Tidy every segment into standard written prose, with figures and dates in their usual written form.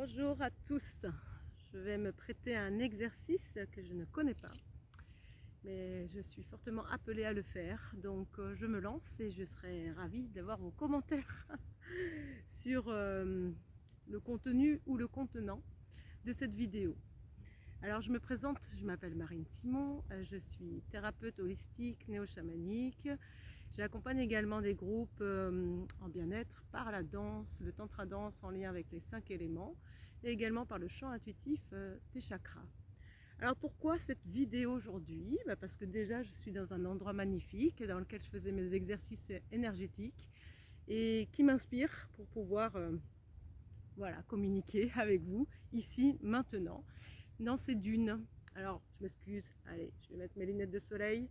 Bonjour à tous. Je vais me prêter à un exercice que je ne connais pas, mais je suis fortement appelée à le faire. Donc je me lance et je serai ravie d'avoir vos commentaires sur le contenu ou le contenant de cette vidéo. Alors je me présente, je m'appelle Marine Simon, je suis thérapeute holistique, néo-chamanique. J'accompagne également des groupes en bien-être par la danse, le tantra danse en lien avec les 5 éléments et également par le chant intuitif des chakras. Alors pourquoi cette vidéo aujourd'hui? Parce que déjà je suis dans un endroit magnifique dans lequel je faisais mes exercices énergétiques et qui m'inspire pour pouvoir communiquer avec vous ici maintenant dans ces dunes. Alors je m'excuse, allez, je vais mettre mes lunettes de soleil.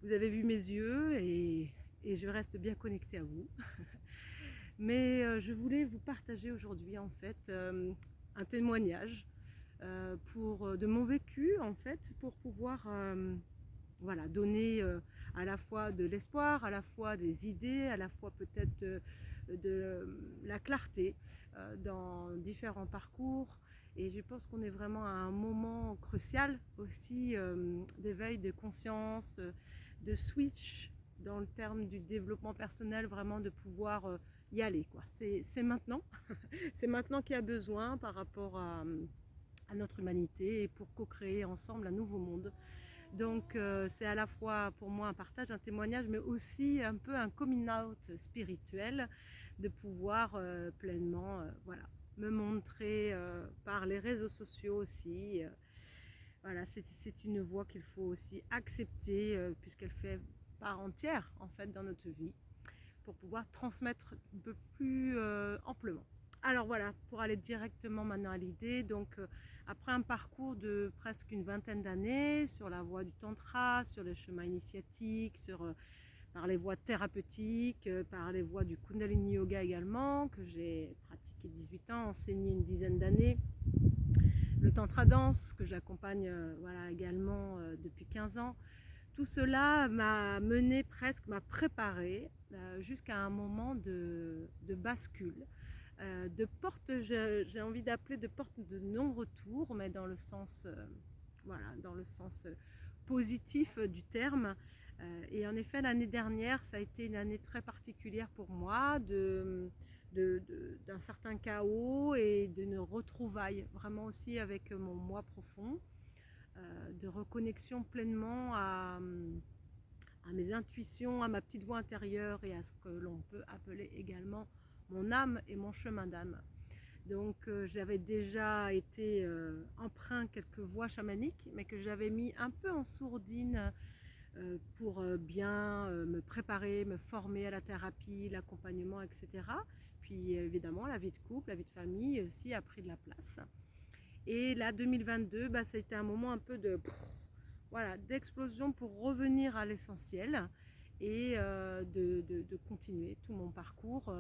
Vous avez vu mes yeux et je reste bien connectée à vous. Mais je voulais vous partager aujourd'hui en fait un témoignage de mon vécu en fait pour pouvoir donner à la fois de l'espoir, à la fois des idées, à la fois peut-être de la clarté dans différents parcours. Et je pense qu'on est vraiment à un moment crucial aussi d'éveil de conscience, de switch dans le terme du développement personnel, vraiment de pouvoir y aller, quoi. C'est maintenant, c'est maintenant qu'il y a besoin par rapport à notre humanité et pour co-créer ensemble un nouveau monde. Donc c'est à la fois pour moi un partage, un témoignage, mais aussi un peu un coming out spirituel, de pouvoir pleinement me montrer par les réseaux sociaux aussi. Voilà, c'est une voie qu'il faut aussi accepter puisqu'elle fait part entière en fait dans notre vie pour pouvoir transmettre un peu plus amplement. Alors voilà, pour aller directement maintenant à l'idée, donc après un parcours de presque une vingtaine d'années sur la voie du tantra, sur le chemin initiatique, par les voies thérapeutiques, par les voies du Kundalini Yoga également, que j'ai pratiqué 18 ans, enseigné une dizaine d'années, le tantra danse que j'accompagne également depuis 15 ans. Tout cela m'a mené presque, m'a préparé jusqu'à un moment de bascule, de porte, j'ai envie d'appeler de porte de non-retour, mais dans le sens, positif du terme. Et en effet, l'année dernière, ça a été une année très particulière pour moi, d'un certain chaos et d'une retrouvaille, vraiment aussi avec mon moi profond, de reconnexion pleinement à mes intuitions, à ma petite voix intérieure et à ce que l'on peut appeler également mon âme et mon chemin d'âme. Donc j'avais déjà été emprunt quelques voies chamaniques, mais que j'avais mis un peu en sourdine pour bien me préparer, me former à la thérapie, l'accompagnement, etc. Puis évidemment la vie de couple, la vie de famille aussi a pris de la place. Et là 2022, ça a été un moment un peu d'explosion pour revenir à l'essentiel et de continuer tout mon parcours,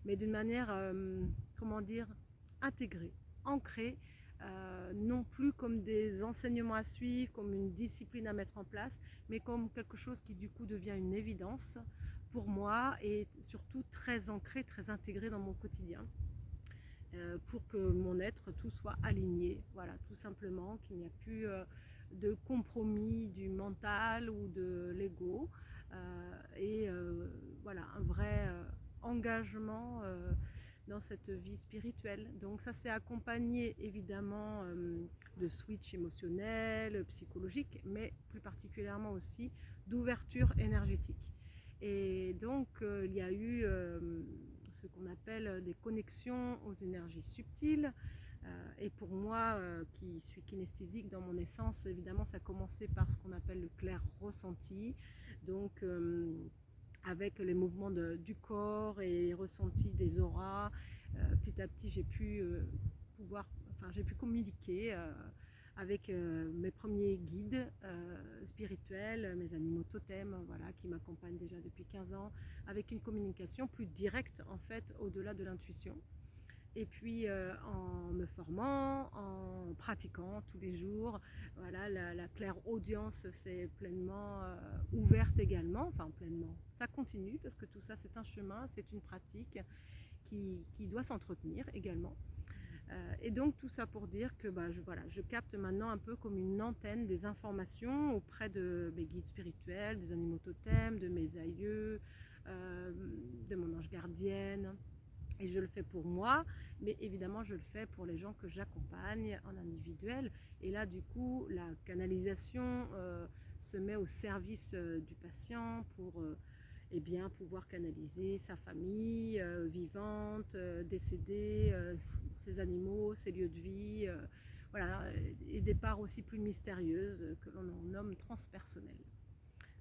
mais d'une manière, intégrée, ancrée, non plus comme des enseignements à suivre, comme une discipline à mettre en place, mais comme quelque chose qui du coup devient une évidence pour moi et surtout très ancré, très intégré dans mon quotidien. Pour que mon être, tout soit aligné, voilà, tout simplement, qu'il n'y a plus de compromis du mental ou de l'ego, un vrai engagement dans cette vie spirituelle. Donc ça s'est accompagné évidemment de switch émotionnel, psychologique, mais plus particulièrement aussi d'ouverture énergétique. Et donc il y a eu ce qu'on appelle des connexions aux énergies subtiles. Et pour moi, qui suis kinesthésique dans mon essence, évidemment, ça a commencé par ce qu'on appelle le clair ressenti. Donc, avec les mouvements du corps et les ressentis des auras, petit à petit, j'ai pu communiquer avec mes premiers guides spirituels, mes animaux totems, qui m'accompagnent déjà depuis 15 ans, avec une communication plus directe en fait, au-delà de l'intuition. Et puis en me formant, en pratiquant tous les jours, la claire audience s'est pleinement ouverte également, enfin pleinement, ça continue parce que tout ça c'est un chemin, c'est une pratique qui doit s'entretenir également. Et donc tout ça pour dire que voilà, je capte maintenant un peu comme une antenne des informations auprès de mes guides spirituels, des animaux totems, de mes aïeux, euh, de mon ange gardienne. Et je le fais pour moi, mais évidemment je le fais pour les gens que j'accompagne en individuel. Et là du coup la canalisation se met au service du patient pour eh bien, pouvoir canaliser sa famille vivante, décédée, ses animaux, ses lieux de vie, voilà, et des parts aussi plus mystérieuses que l'on nomme transpersonnelles.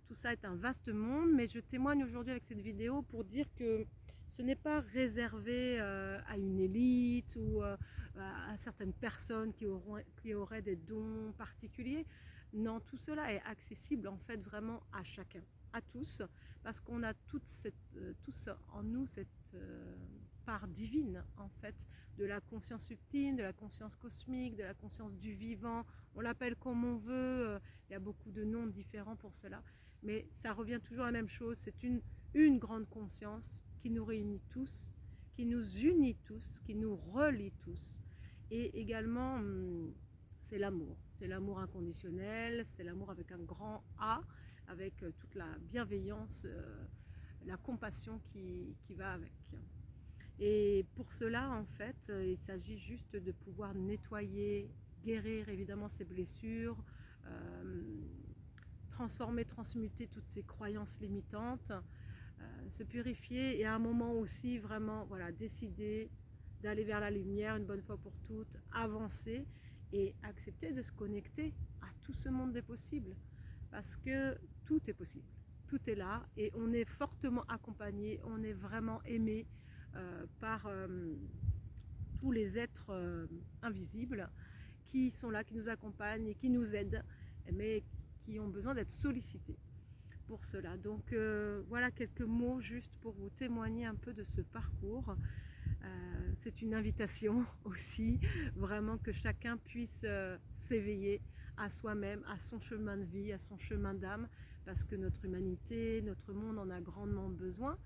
Tout ça est un vaste monde, mais je témoigne aujourd'hui avec cette vidéo pour dire que ce n'est pas réservé à une élite ou à certaines personnes qui auraient des dons particuliers. Non, tout cela est accessible en fait vraiment à chacun, à tous, parce qu'on a tous en nous cette part divine en fait, de la conscience ultime, de la conscience cosmique, de la conscience du vivant. On l'appelle comme on veut, il y a beaucoup de noms différents pour cela, mais ça revient toujours à la même chose. C'est une grande conscience qui nous réunit tous, qui nous unit tous, qui nous relie tous. Et également, c'est l'amour. C'est l'amour inconditionnel, c'est l'amour avec un grand A, avec toute la bienveillance, la compassion qui va avec. Et pour cela, en fait, il s'agit juste de pouvoir nettoyer, guérir évidemment ces blessures, transformer, transmuter toutes ces croyances limitantes, se purifier et à un moment aussi vraiment voilà, décider d'aller vers la lumière une bonne fois pour toutes, avancer et accepter de se connecter à tout ce monde des possibles parce que tout est possible, tout est là et on est fortement accompagné, on est vraiment aimé par tous les êtres invisibles qui sont là, qui nous accompagnent et qui nous aident, mais qui ont besoin d'être sollicités pour cela. Donc voilà quelques mots juste pour vous témoigner un peu de ce parcours. C'est une invitation aussi, vraiment que chacun puisse s'éveiller à soi-même, à son chemin de vie, à son chemin d'âme, parce que notre humanité, notre monde en a grandement besoin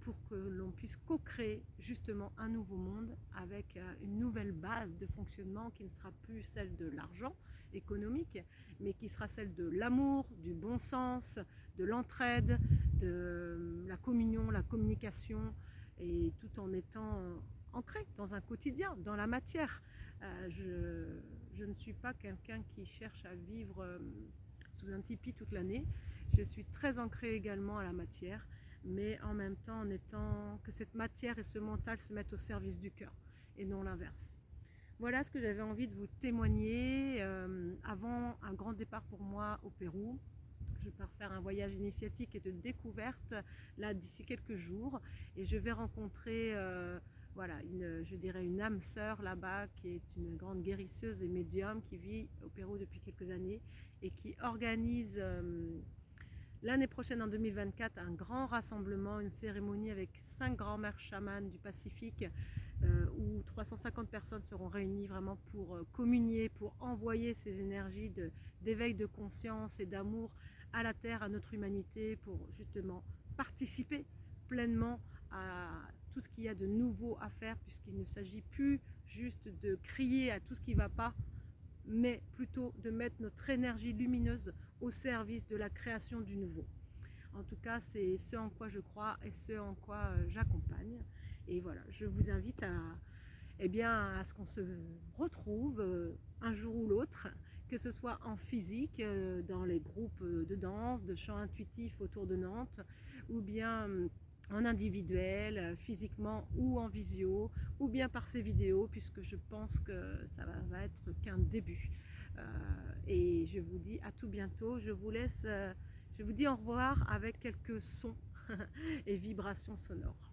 pour que l'on puisse co-créer justement un nouveau monde avec une nouvelle base de fonctionnement qui ne sera plus celle de l'argent économique, mais qui sera celle de l'amour, du bon sens, de l'entraide, de la communion, la communication, et tout en étant ancré dans un quotidien, dans la matière. Je ne suis pas quelqu'un qui cherche à vivre sous un tipi toute l'année. Je suis très ancrée également à la matière, mais en même temps en étant que cette matière et ce mental se mettent au service du cœur et non l'inverse. Voilà ce que j'avais envie de vous témoigner avant un grand départ pour moi au Pérou. Je pars faire un voyage initiatique et de découverte là d'ici quelques jours et je vais rencontrer voilà, je dirais une âme sœur là-bas qui est une grande guérisseuse et médium qui vit au Pérou depuis quelques années et qui organise l'année prochaine, en 2024, un grand rassemblement, une cérémonie avec 5 grands-mères chamanes du Pacifique où 350 personnes seront réunies vraiment pour communier, pour envoyer ces énergies d'éveil de conscience et d'amour à la Terre, à notre humanité, pour justement participer pleinement à tout ce qu'il y a de nouveau à faire, puisqu'il ne s'agit plus juste de crier à tout ce qui ne va pas, mais plutôt de mettre notre énergie lumineuse au service de la création du nouveau. En tout cas, c'est ce en quoi je crois et ce en quoi j'accompagne. Et voilà, je vous invite à ce qu'on se retrouve un jour ou l'autre, que ce soit en physique, dans les groupes de danse, de chant intuitif autour de Nantes, ou bien en individuel, physiquement ou en visio, ou bien par ces vidéos, puisque je pense que ça va être qu'un début. Et je vous dis à tout bientôt. Je vous dis au revoir avec quelques sons et vibrations sonores.